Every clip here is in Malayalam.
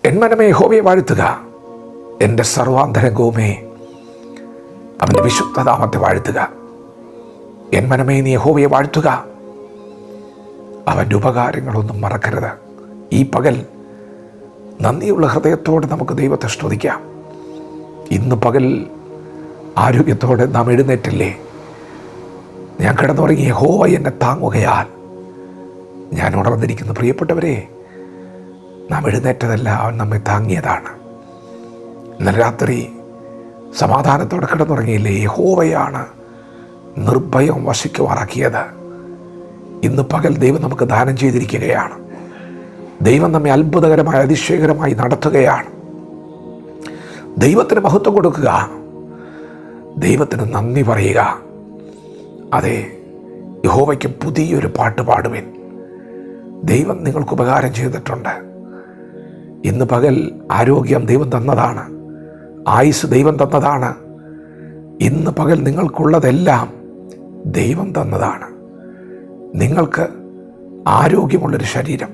എൻ മനമേ യഹോവയെ വാഴ്ത്തുക, എൻ്റെ സർവാന്തരംഗവുമേ അവൻ്റെ വിശുദ്ധനാമത്തെ വാഴ്ത്തുക. എൻ മനമേ നീ യഹോവയെ വാഴ്ത്തുക, അവൻ്റെ ഉപകാരങ്ങളൊന്നും മറക്കരുത്. ഈ പകൽ നന്ദിയുള്ള ഹൃദയത്തോടെ നമുക്ക് ദൈവത്തെ സ്തുതിക്കാം. ഇന്ന് പകൽ ആരോഗ്യത്തോടെ നാം എഴുന്നേറ്റില്ലേ? ഞാൻ കിടന്നുറങ്ങി, യഹോവ എന്നെ താങ്ങുകയാൽ ഞാൻ ഉണർന്നിരിക്കുന്നു. പ്രിയപ്പെട്ടവരെ, നാം എഴുന്നേറ്റതല്ല, അവൻ നമ്മെ താങ്ങിയതാണ്. ഇന്നലെ രാത്രി സമാധാനത്തോടെ കിടന്നുറങ്ങിയില്ലേ? യഹോവയാണ് നിർഭയം വസിക്കുമാറാക്കിയത്. ഇന്ന് പകൽ ദൈവം നമുക്ക് ദാനം ചെയ്തിരിക്കുകയാണ്. ദൈവം നമ്മെ അത്ഭുതകരമായി അതിശയകരമായി നടത്തുകയാണ്. ദൈവത്തിന് മഹത്വം കൊടുക്കുക, ദൈവത്തിന് നന്ദി പറയുക. അതെ, യഹോവയ്ക്ക് പുതിയൊരു പാട്ട് പാടുവിൻ. ദൈവം നിങ്ങൾക്ക് ഉപകാരം ചെയ്തിട്ടുണ്ട്. ഇന്ന് പകൽ ആരോഗ്യം ദൈവം തന്നതാണ്, ആയുസ് ദൈവം തന്നതാണ്. ഇന്ന് പകൽ നിങ്ങൾക്കുള്ളതെല്ലാം ദൈവം തന്നതാണ്. നിങ്ങൾക്ക് ആരോഗ്യമുള്ളൊരു ശരീരം,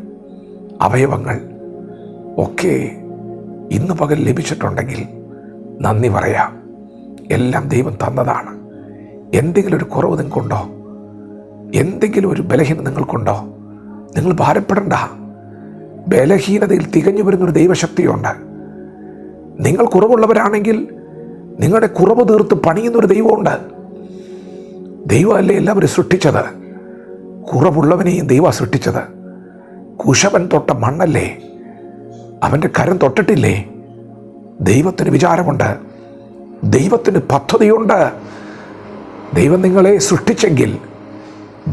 അവയവങ്ങൾ ഒക്കെ ഇന്ന് പകൽ ലഭിച്ചിട്ടുണ്ടെങ്കിൽ നന്ദി പറയാം. എല്ലാം ദൈവം തന്നതാണ്. എന്തെങ്കിലും ഒരു കുറവ് നിങ്ങൾക്കുണ്ടോ? എന്തെങ്കിലും ഒരു ബലഹീനത നിങ്ങൾക്കുണ്ടോ? നിങ്ങൾ ഭാരപ്പെടണ്ട. ബലഹീനതയിൽ തികഞ്ഞു വരുന്നൊരു ദൈവശക്തിയുണ്ട്. നിങ്ങൾ കുറവുള്ളവരാണെങ്കിൽ നിങ്ങളുടെ കുറവ് തീർത്ത് പണിയുന്നൊരു ദൈവമുണ്ട്. ദൈവമല്ലേ എല്ലാവരും സൃഷ്ടിച്ചത്? കുറവുള്ളവനെയും ദൈവം സൃഷ്ടിച്ചത്. കുശവൻ തൊട്ട മണ്ണല്ലേ? അവൻ്റെ കരം തൊട്ടിട്ടില്ലേ? ദൈവത്തിന് വിചാരമുണ്ട്, ദൈവത്തിന് പദ്ധതിയുണ്ട്. ദൈവം നിങ്ങളെ സൃഷ്ടിച്ചെങ്കിൽ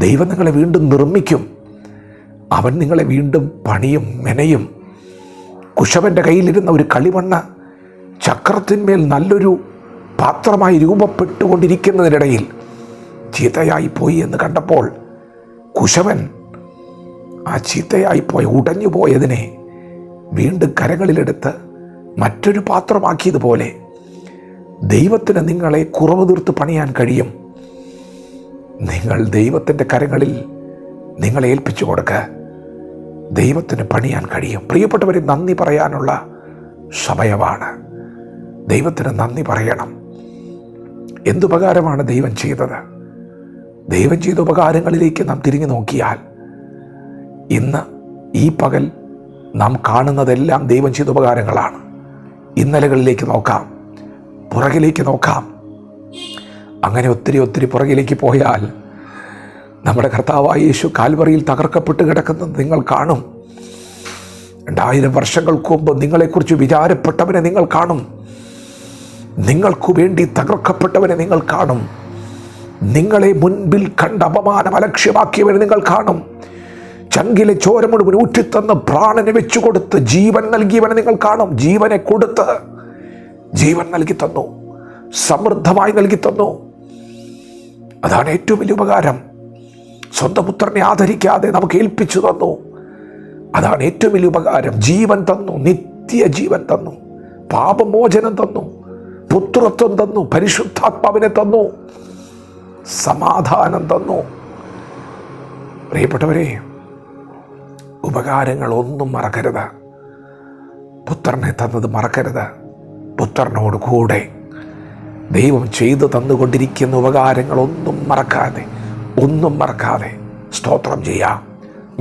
ദൈവം നിങ്ങളെ വീണ്ടും നിർമ്മിക്കും. അവൻ നിങ്ങളെ വീണ്ടും പണിയും മെനയും. കുശവൻ്റെ കയ്യിലിരുന്ന ഒരു കളിമണ്ണ് ചക്രത്തിന്മേൽ നല്ലൊരു പാത്രമായി രൂപപ്പെട്ടുകൊണ്ടിരിക്കുന്നതിനിടയിൽ ചീത്തയായി പോയി എന്ന് കണ്ടപ്പോൾ കുശവൻ ആ ചീത്തയായിപ്പോയി ഉടഞ്ഞു പോയതിനെ വീണ്ടും കരങ്ങളിലെടുത്ത് മറ്റൊരു പാത്രമാക്കിയതുപോലെ ദൈവത്തിന് നിങ്ങളെ കുറവ് തീർത്ത് പണിയാൻ കഴിയും. നിങ്ങൾ ദൈവത്തിൻ്റെ കരങ്ങളിൽ നിങ്ങളെ ഏൽപ്പിച്ചു കൊടുക്കുക. ദൈവത്തിന് പണിയാൻ കഴിയും. പ്രിയപ്പെട്ടവരെ, നന്ദി പറയാനുള്ള സമയമാണ്. ദൈവത്തിന് നന്ദി പറയണം. എന്തുപകാരമാണ് ദൈവം ചെയ്തത്? ദൈവം ചെയ്ത ഉപകാരങ്ങളിലേക്ക് നാം തിരിഞ്ഞു നോക്കിയാൽ ഇന്ന് ഈ പകൽ നാം കാണുന്നതെല്ലാം ദൈവം ചെയ്ത ഉപകാരങ്ങളാണ്. ഇന്നലകളിലേക്ക് നോക്കാം, പുറകിലേക്ക് നോക്കാം. അങ്ങനെ ഒത്തിരി ഒത്തിരി പുറകിലേക്ക് പോയാൽ നമ്മുടെ കർത്താവായ യേശു കാൽവറിയിൽ തകർക്കപ്പെട്ട് കിടക്കുന്നത് നിങ്ങൾ കാണും. 2000 വർഷങ്ങൾക്ക് മുമ്പ് നിങ്ങളെക്കുറിച്ച് വിചാരപ്പെട്ടവനെ നിങ്ങൾ കാണും. നിങ്ങൾക്കു വേണ്ടി തകർക്കപ്പെട്ടവനെ നിങ്ങൾ കാണും. നിങ്ങളെ മുൻപിൽ കണ്ട അപമാനം അലക്ഷ്യമാക്കിയവനെ നിങ്ങൾ കാണും. ചങ്കിലെ ചോര മുഴുവൻ ഊറ്റിത്തന്ന് പ്രാണനെ വെച്ചു കൊടുത്ത് ജീവൻ നൽകിയവനെ നിങ്ങൾ കാണും. ജീവനെ കൊടുത്ത് ജീവൻ നൽകി തന്നു, സമൃദ്ധമായി നൽകി തന്നു. അതാണ് ഏറ്റവും വലിയ ഉപകാരം. സ്വന്തം പുത്രനെ ആദരിക്കാതെ നമുക്ക് ഏൽപ്പിച്ചു തന്നു. അതാണ് ഏറ്റവും വലിയ ഉപകാരം. ജീവൻ തന്നു, നിത്യജീവൻ തന്നു, പാപമോചനം തന്നു, പുത്രത്വം തന്നു, പരിശുദ്ധാത്മാവിനെ തന്നു, സമാധാനം തന്നു. പ്രിയപ്പെട്ടവരെ, ഉപകാരങ്ങളൊന്നും മറക്കരുത്. പുത്രനെ തന്നത് മറക്കരുത്. പുത്രനോട് കൂടെ ദൈവം ചെയ്തു തന്നുകൊണ്ടിരിക്കുന്ന ഉപകാരങ്ങളൊന്നും മറക്കാതെ, ഒന്നും മറക്കാതെ സ്തോത്രം ചെയ്യാം,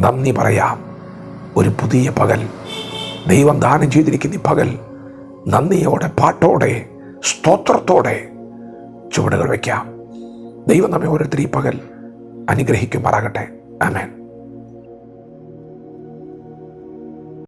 നന്ദി പറയാം. ഒരു പുതിയ പകൽ ദൈവം ദാനം ചെയ്തിരിക്കുന്ന ഈ പകൽ നന്ദിയോടെ, പാട്ടോടെ, സ്തോത്രത്തോടെ ചുവടുകൾ വയ്ക്കാം. ദൈവം നമ്മെ ഓരോരുത്തരും ഈ പകൽ അനുഗ്രഹിക്കുമാറാകട്ടെ. ആമേൻ.